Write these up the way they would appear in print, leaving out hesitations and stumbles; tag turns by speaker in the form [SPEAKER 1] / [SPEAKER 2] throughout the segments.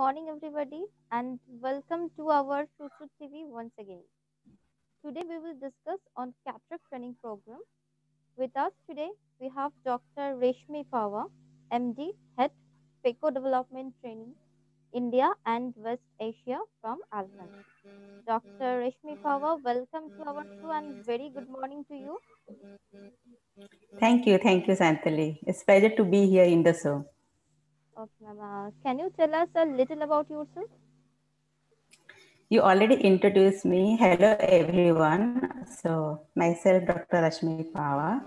[SPEAKER 1] morning, everybody, and welcome to our Shushu TV once again. Today, we will discuss on cataract training program. With us today, we have Dr. Reshmi Pawa, MD, Head FECO Development Training, India and West Asia from Alcon. Dr. Reshmi Pawa, welcome to our show and very good morning to you.
[SPEAKER 2] Thank you, Santali. It's a pleasure to be here in the show.
[SPEAKER 1] Okay, ma'am. Can you tell us a little about yourself?
[SPEAKER 2] You already introduced me. Hello, everyone. So, myself, Dr. Rashmi Pawa.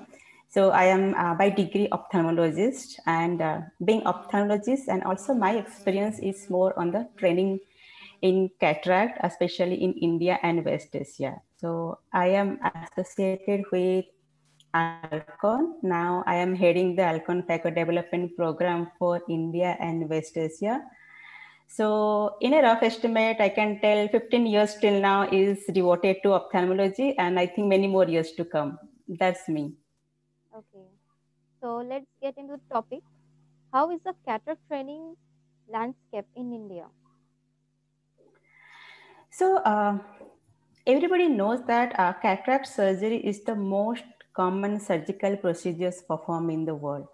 [SPEAKER 2] So, I am by degree ophthalmologist, and being ophthalmologist, and also my experience is more on the training in cataract, especially in India and West Asia. So, I am associated with Alcon. Now, I am heading the Alcon FECO Development Program for India and West Asia. So in a rough estimate, I can tell 15 years till now is devoted to ophthalmology, and I think many more years to come. That's me.
[SPEAKER 1] Okay, so let's get into the topic. How is the cataract training landscape in India?
[SPEAKER 2] So everybody knows that cataract surgery is the most common surgical procedures performed in the world.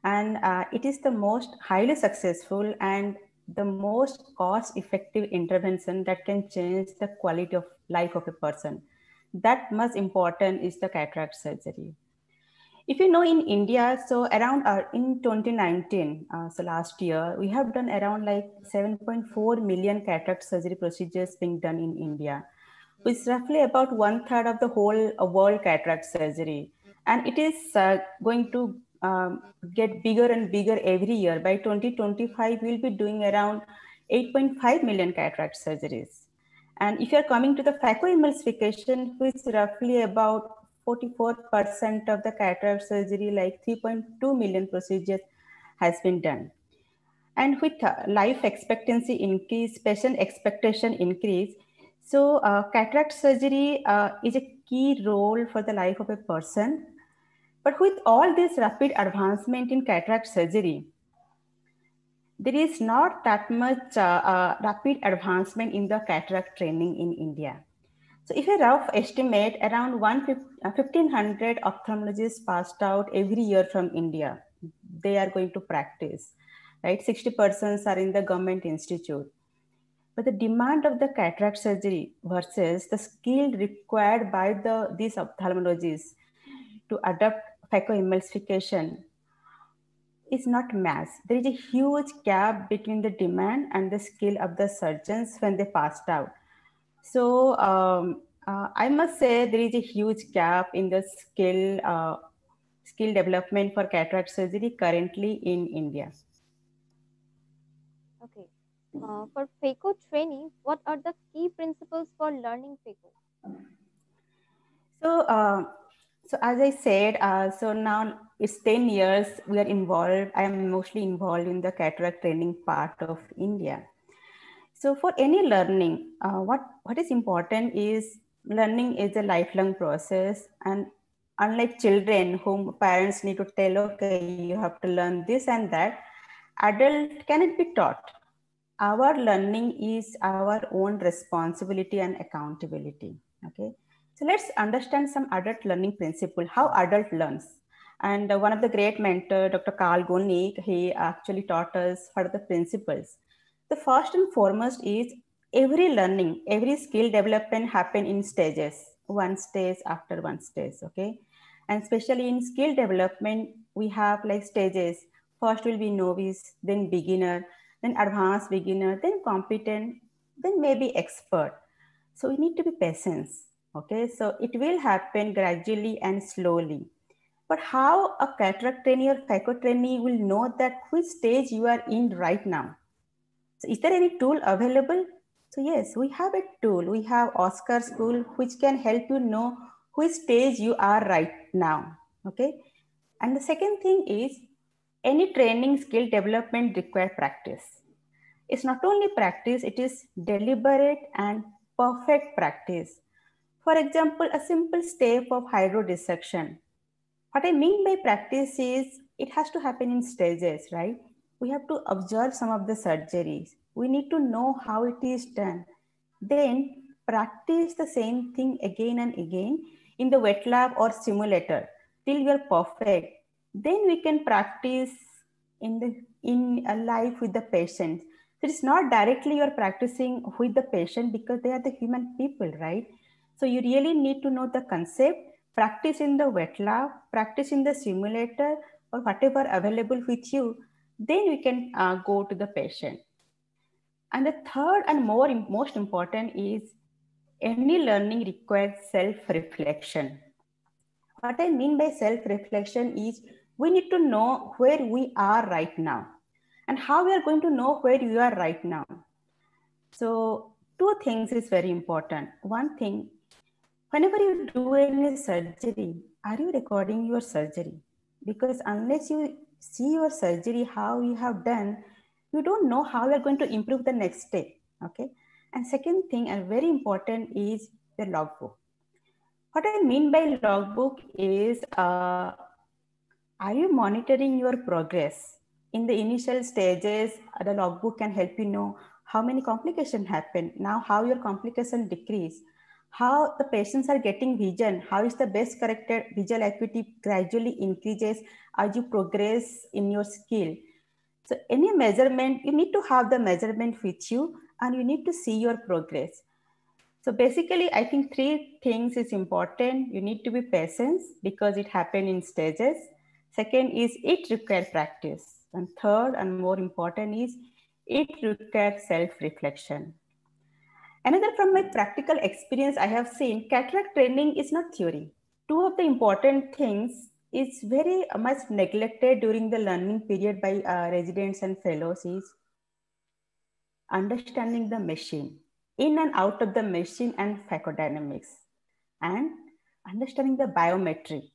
[SPEAKER 2] And it is the most highly successful and the most cost-effective intervention that can change the quality of life of a person. That much important is the cataract surgery. If you know in India, so around in 2019, so last year, we have done around like 7.4 million cataract surgery procedures being done in India, which is roughly about 1/3 of the whole world cataract surgery. And it is going to get bigger and bigger every year. By 2025, we'll be doing around 8.5 million cataract surgeries. And if you're coming to the phacoemulsification, which is roughly about 44% of the cataract surgery, like 3.2 million procedures has been done. And with life expectancy increase, patient expectation increase, so cataract surgery is a key role for the life of a person. But with all this rapid advancement in cataract surgery, there is not that much rapid advancement in the cataract training in India. So if a rough estimate, around 1,500 ophthalmologists passed out every year from India, they are going to practice, right? 60% are in the government institute. But the demand of the cataract surgery versus the skill required by these ophthalmologists to adopt phacoemulsification is not matched. There is a huge gap between the demand and the skill of the surgeons when they passed out. So I must say there is a huge gap in the skill development for cataract surgery currently in India.
[SPEAKER 1] Okay. For FECO training, what are the key principles for learning FECO?
[SPEAKER 2] So, so as I said, so now it's 10 years we are involved. I am mostly involved in the cataract training part of India. So for any learning, what is important is learning is a lifelong process. And unlike children whom parents need to tell, okay, you have to learn this and that, adult cannot be taught. Our learning is our own responsibility and accountability. Okay. So let's understand some adult learning principle, how adult learns. And one of the great mentor, Dr. Carl Gonick, he actually taught us what are the principles. The first and foremost is every learning, every skill development happen in stages, one stage after one stage, okay? And especially in skill development, we have like stages. First will be novice, then beginner, then advanced beginner, then competent, then maybe expert. So we need to be patient, okay? So it will happen gradually and slowly. But how a cataract trainee or phaco trainee will know that which stage you are in right now? So is there any tool available? So yes, we have a tool. We have Oscar School, which can help you know which stage you are right now. Okay. And the second thing is any training skill development require practice. It's not only practice, it is deliberate and perfect practice. For example, a simple step of hydrodissection. What I mean by practice is it has to happen in stages, right? We have to observe some of the surgeries. We need to know how it is done. Then practice the same thing again and again in the wet lab or simulator till you're perfect. Then we can practice in a life with the patient. So it's not directly you're practicing with the patient because they are the human people, right? So you really need to know the concept, practice in the wet lab, practice in the simulator or whatever available with you. Then we can go to the patient. And the third and most important is any learning requires self-reflection. What I mean by self-reflection is we need to know where we are right now and how we are going to know where you are right now. So two things is very important. One thing, whenever you do any surgery, are you recording your surgery? Because unless you see your surgery, how you have done, you don't know how you're going to improve the next day. Okay. And second thing, and very important, is the logbook. What I mean by logbook is, are you monitoring your progress? In the initial stages, the logbook can help you know how many complications happen, now how your complication decrease, how the patients are getting vision, how is the best corrected visual acuity gradually increases as you progress in your skill. So any measurement, you need to have the measurement with you and you need to see your progress. So basically, I think three things is important. You need to be patient because it happened in stages. Second is it requires practice. And third and more important is it requires self-reflection. Another from my practical experience, I have seen cataract training is not theory. Two of the important things is very much neglected during the learning period by residents and fellows is understanding the machine, in and out of the machine and pharmacodynamics, and understanding the biometry.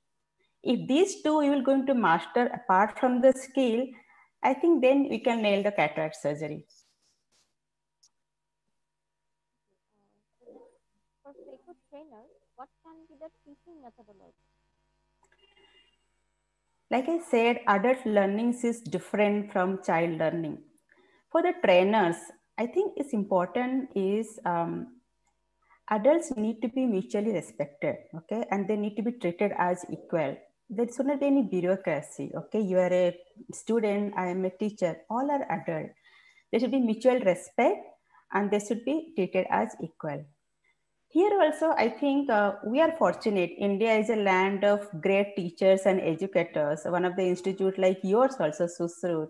[SPEAKER 2] If these two you will going to master apart from the skill, I think then we can nail the cataract surgery.
[SPEAKER 1] So then, for phaco trainers, what can be the teaching methodology?
[SPEAKER 2] Like I said, adult learning is different from child learning. For the trainers, I think it's important is adults need to be mutually respected, okay, and they need to be treated as equal. There should not be any bureaucracy, okay. You are a student, I am a teacher, all are adult. There should be mutual respect and they should be treated as equal. Here also, I think we are fortunate. India is a land of great teachers and educators. One of the institute like yours also, Susru.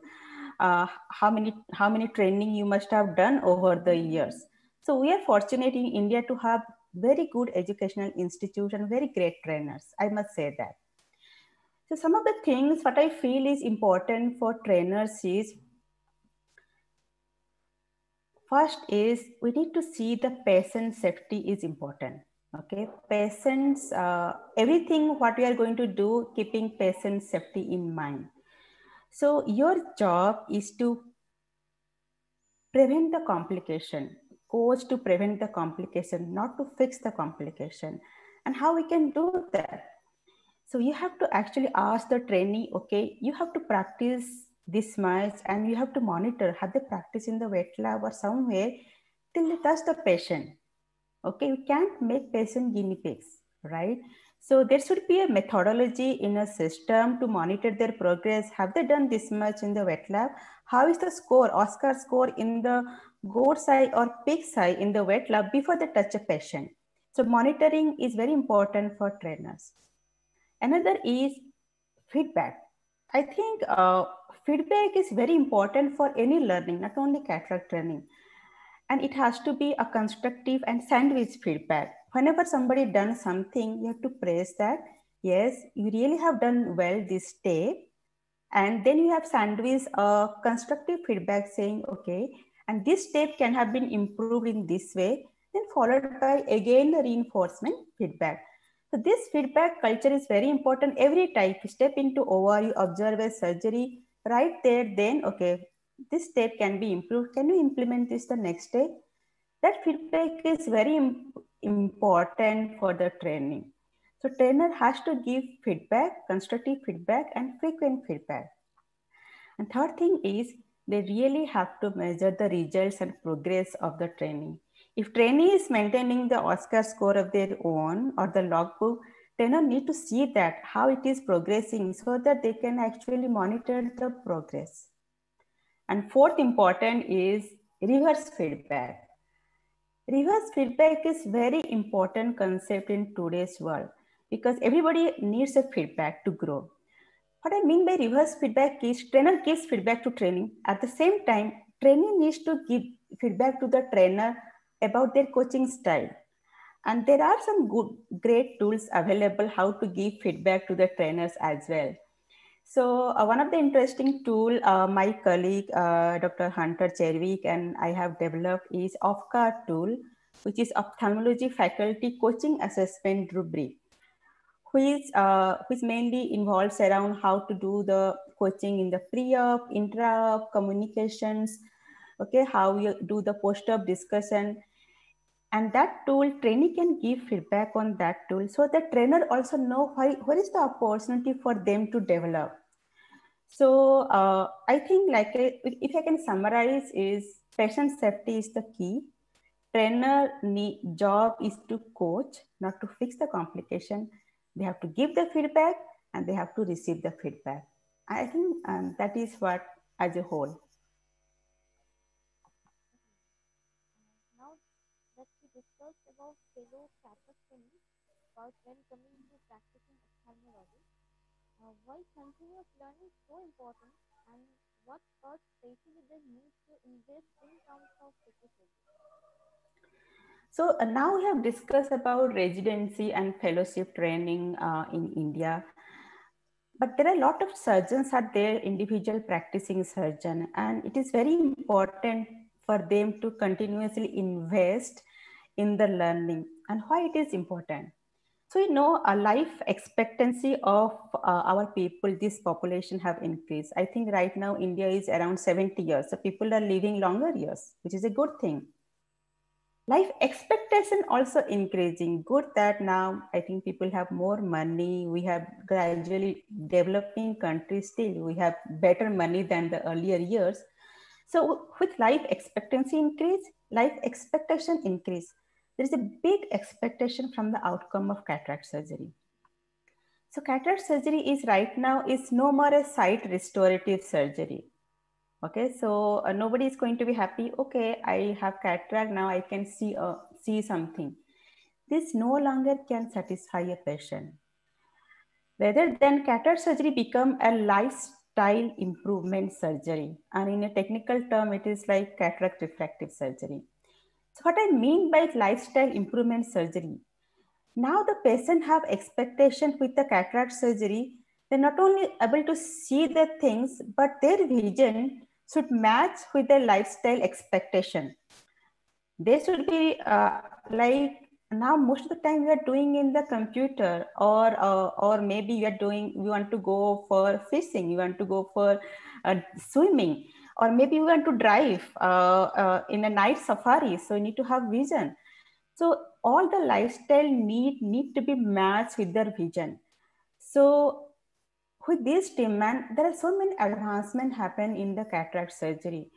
[SPEAKER 2] How many training you must have done over the years. So we are fortunate in India to have very good educational institute and very great trainers. I must say that. So some of the things what I feel is important for trainers is, first is we need to see the patient safety is important. Okay, patients, everything what we are going to do, keeping patient safety in mind. So your job is to prevent the complication, coach to prevent the complication, not to fix the complication. And how we can do that? So you have to actually ask the trainee, okay, you have to practice this much and you have to monitor, have they practice in the wet lab or somewhere till they touch the patient. Okay, you can't make patient guinea pigs, right? So there should be a methodology in a system to monitor their progress. Have they done this much in the wet lab? How is the score, Oscar score in the goat's eye or pig's eye in the wet lab before they touch a patient? So monitoring is very important for trainers. Another is feedback. I think feedback is very important for any learning, not only cataract training. And it has to be a constructive and sandwich feedback. Whenever somebody done something, you have to praise that, yes, you really have done well this step. And then you have sandwich a constructive feedback saying, okay, and this step can have been improved in this way, then followed by again the reinforcement feedback. So this feedback culture is very important. Every time you step into OR, you observe a surgery, right there, then, okay, this step can be improved. Can you implement this the next day? That feedback is very important for the training. So trainer has to give feedback, constructive feedback and frequent feedback. And third thing is they really have to measure the results and progress of the trainee. If trainee is maintaining the Oscar score of their own or the logbook, trainer need to see that how it is progressing so that they can actually monitor the progress. And fourth important is reverse feedback. Reverse feedback is very important concept in today's world because everybody needs a feedback to grow. What I mean by reverse feedback is trainer gives feedback to training. At the same time, training needs to give feedback to the trainer about their coaching style. And there are some great tools available how to give feedback to the trainers as well. So one of the interesting tool my colleague Dr. Hunter Cherwick and I have developed is OFCA tool, which is Ophthalmology Faculty Coaching Assessment Rubric, which mainly involves around how to do the coaching in the pre-op, intra-op, communications, okay, how you do the post-op discussion. And that tool, trainee can give feedback on that tool so the trainer also know where is the opportunity for them to develop. So I think if I can summarize is patient safety is the key. Trainer job is to coach, not to fix the complication. They have to give the feedback and they have to receive the feedback. I think that is what as a whole.
[SPEAKER 1] Now that we discussed about fellow cataract training, about when coming to practicing ophthalmology, why continuous learning is so important and what part especially they need to invest in terms of education.
[SPEAKER 2] So now we have discussed about residency and fellowship training in India. But there are a lot of surgeons are there, individual practicing surgeon, and it is very important for them to continuously invest in the learning. And why it is important? So a life expectancy of our people, this population have increased. I think right now India is around 70 years. So people are living longer years, which is a good thing. Life expectation also increasing. Good that now I think people have more money. We have gradually developing countries still. We have better money than the earlier years. So with life expectancy increase, life expectation increase. There is a big expectation from the outcome of cataract surgery. So cataract surgery is right now is no more a sight restorative surgery. Okay, so nobody is going to be happy. Okay, I have cataract now. I can see something. This no longer can satisfy a patient. Rather than cataract surgery become a lifestyle improvement surgery, and in a technical term, it is like cataract refractive surgery. So what I mean by lifestyle improvement surgery, now the patient have expectation with the cataract surgery. They're not only able to see the things, but their vision should match with their lifestyle expectation. They should be like now most of the time we are doing in the computer or maybe we want to go for fishing, we want to go for swimming, or maybe we want to drive in a night safari. So you need to have vision. So all the lifestyle need to be matched with their vision. So with this demand, there are so many advancements happen in the cataract surgery.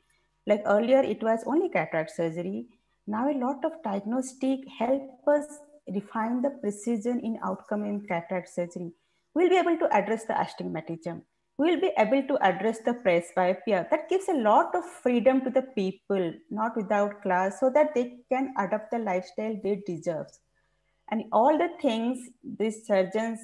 [SPEAKER 2] Like earlier, it was only cataract surgery. Now a lot of diagnostic help us refine the precision in outcome in cataract surgery. We'll be able to address the astigmatism. We'll be able to address the presbyopia. That gives a lot of freedom to the people, not without class, so that they can adopt the lifestyle they deserve. And all the things these surgeons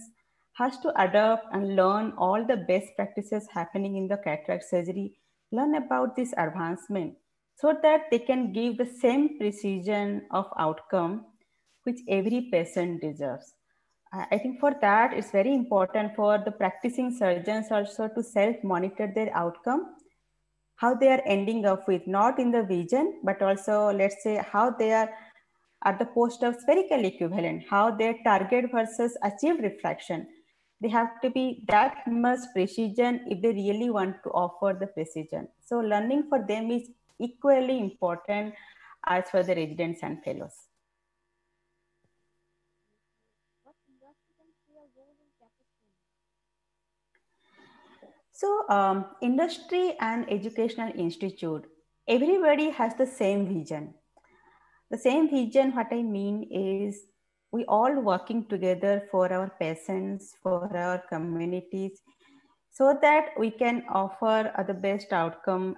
[SPEAKER 2] has to adopt and learn all the best practices happening in the cataract surgery, learn about this advancement so that they can give the same precision of outcome which every patient deserves. I think for that, it's very important for the practicing surgeons also to self-monitor their outcome, how they are ending up with, not in the vision, but also let's say how they are at the post of spherical equivalent, how their target versus achieved refraction. They have to be that much precision if they really want to offer the precision. So learning for them is equally important as for the residents and fellows.
[SPEAKER 1] What industry can play a role in cataract training?
[SPEAKER 2] So, industry and educational institute, everybody has the same vision. The same vision, what I mean is we all working together for our patients, for our communities, so that we can offer the best outcome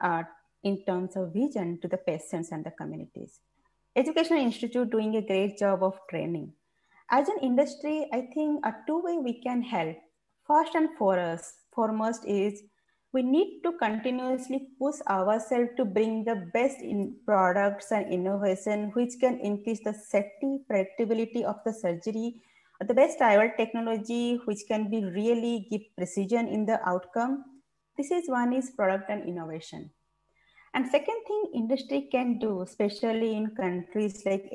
[SPEAKER 2] in terms of vision to the patients and the communities. Educational institute doing a great job of training. As an industry, I think a two way we can help. First and foremost is we need to continuously push ourselves to bring the best in products and innovation which can increase the safety, predictability of the surgery, the best travel technology which can be really give precision in the outcome. This is one is product and innovation. And second thing industry can do, especially in countries like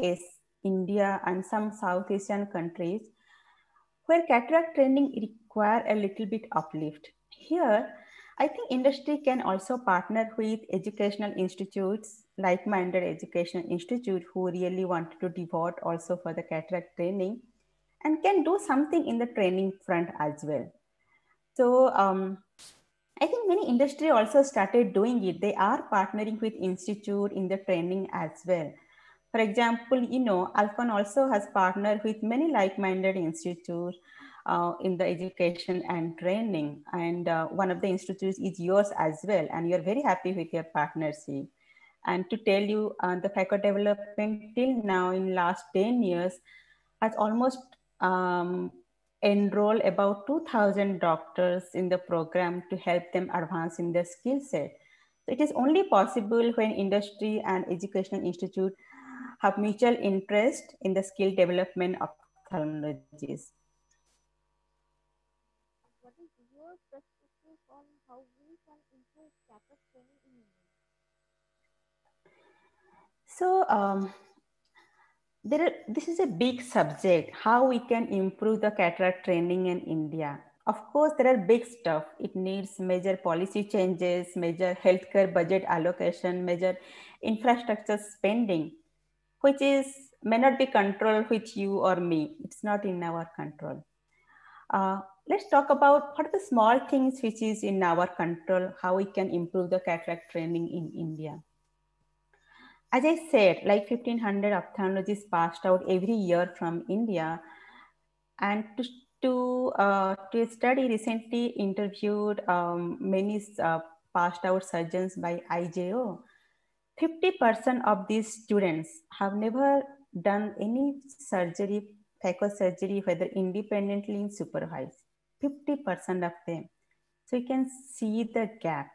[SPEAKER 2] India and some South Asian countries, where cataract training require a little bit uplift. Here, I think industry can also partner with educational institutes, like-minded educational institute who really want to devote also for the cataract training and can do something in the training front as well. So I think many industry also started doing it. They are partnering with institute in the training as well. For example, Alcon also has partnered with many like-minded institutes in the education and training. And one of the institutes is yours as well. And you're very happy with your partnership. And to tell you, the faculty development till now in last 10 years has almost um, enroll about 2,000 doctors in the program to help them advance in their skill set. So it is only possible when industry and educational institute have mutual interest in the skill development of ophthalmologists.
[SPEAKER 1] What is your perspective on how we can improve cataract training in India?
[SPEAKER 2] So this is a big subject, how we can improve the cataract training in India. Of course, there are big stuff. It needs major policy changes, major healthcare budget allocation, major infrastructure spending, which is may not be controlled with you or me. It's not in our control. Let's talk about what are the small things which is in our control, how we can improve the cataract training in India. As I said, like 1500 ophthalmologists passed out every year from India. And to study recently interviewed many passed out surgeons by IJO. 50% of these students have never done any surgery, phaco surgery, whether independently and supervised. 50% of them. So you can see the gap.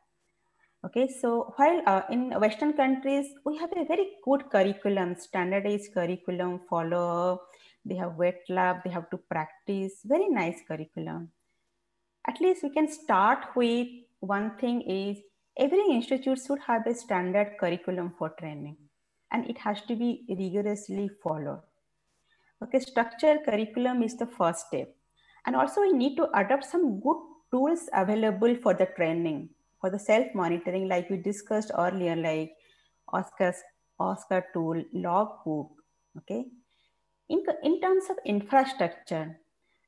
[SPEAKER 2] Okay, so while in Western countries, we have a very good curriculum, standardized curriculum, follow, they have wet lab, they have to practice, very nice curriculum. At least we can start with one thing is every institute should have a standard curriculum for training and it has to be rigorously followed. Okay, structured curriculum is the first step. And also we need to adopt some good tools available for the training, for the self-monitoring, like we discussed earlier, like Oscar's Oscar tool, logbook. Okay. In terms of infrastructure,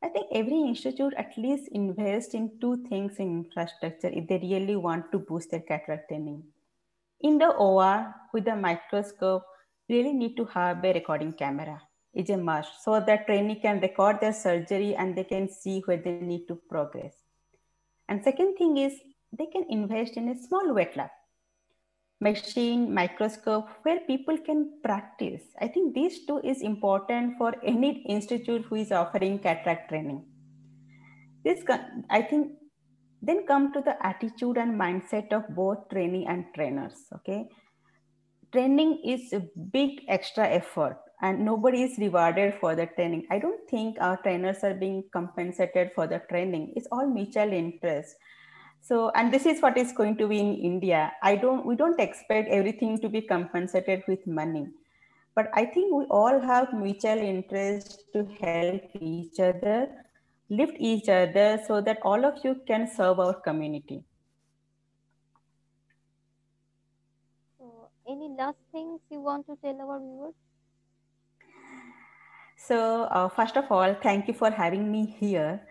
[SPEAKER 2] I think every institute at least invest in two things in infrastructure if they really want to boost their cataract training. In the OR with the microscope, really need to have a recording camera. It's a must so that trainee can record their surgery and they can see where they need to progress. And second thing is they can invest in a small wet lab, machine, microscope, where people can practice. I think these two is important for any institute who is offering cataract training. This, I think, then come to the attitude and mindset of both trainee and trainers. Okay, training is a big extra effort and nobody is rewarded for the training. I don't think our trainers are being compensated for the training. It's all mutual interest. So, and this is what is going to be in India. We don't expect everything to be compensated with money. But I think we all have mutual interest to help each other, lift each other so that all of you can serve our community.
[SPEAKER 1] So, any last things you want to tell our viewers?
[SPEAKER 2] So, first of all, thank you for having me here.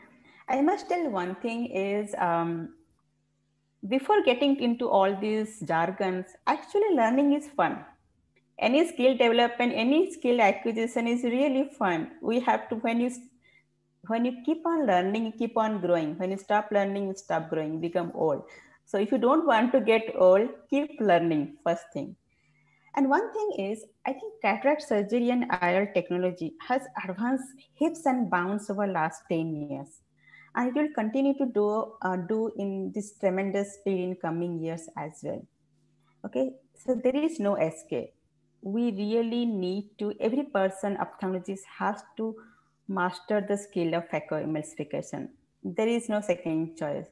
[SPEAKER 2] I must tell one thing is before getting into all these jargons, actually learning is fun. Any skill development, any skill acquisition is really fun. We have to, when you keep on learning, you keep on growing. When you stop learning, you stop growing, become old. So if you don't want to get old, keep learning, first thing. And one thing is, I think cataract surgery and IR technology has advanced heaps and bounds over last 10 years. And it will continue to do in this tremendous speed in coming years as well. Okay, so there is no escape. We really need to, every person, ophthalmologist has to master the skill of phacoemulsification. There is no second choice.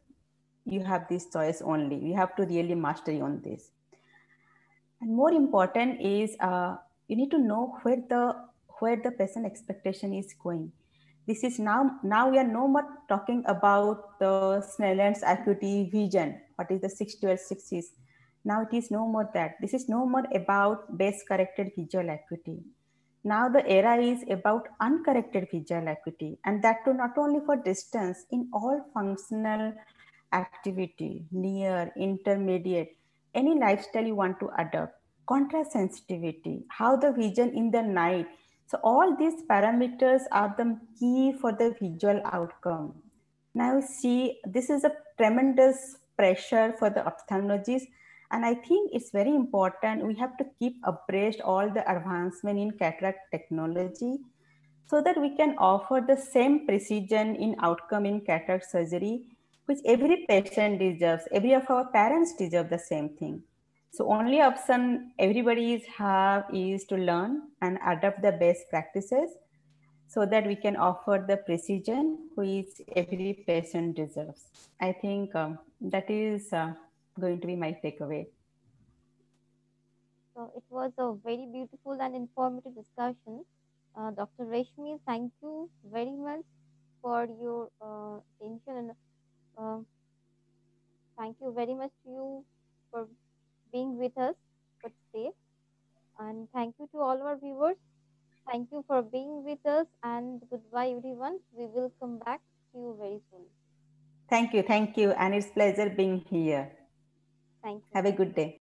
[SPEAKER 2] You have this choice only. You have to really master on this. And more important is you need to know where the patient expectation is going. This is now we are no more talking about the Snellen's acuity vision. What is the 612 Now it is no more that. This is no more about base corrected visual acuity. Now the era is about uncorrected visual acuity, and that too not only for distance, in all functional activity, near, intermediate, any lifestyle you want to adopt, contrast sensitivity, how the vision in the night. So all these parameters are the key for the visual outcome. Now see, this is a tremendous pressure for the ophthalmologist, and I think it's very important. We have to keep abreast all the advancement in cataract technology so that we can offer the same precision in outcome in cataract surgery, which every patient deserves. Every of our parents deserve the same thing. So only option everybody have is to learn and adopt the best practices so that we can offer the precision which every patient deserves. I think that is going to be my takeaway.
[SPEAKER 1] So it was a very beautiful and informative discussion. Dr. Reshmi, thank you very much for your attention, and uh, thank you very much to you for being with us for today. And thank you to all our viewers. Thank you for being with us, and goodbye, everyone. We will come back to you very soon.
[SPEAKER 2] Thank you, and it's pleasure being here.
[SPEAKER 1] Thank you.
[SPEAKER 2] Have a good day.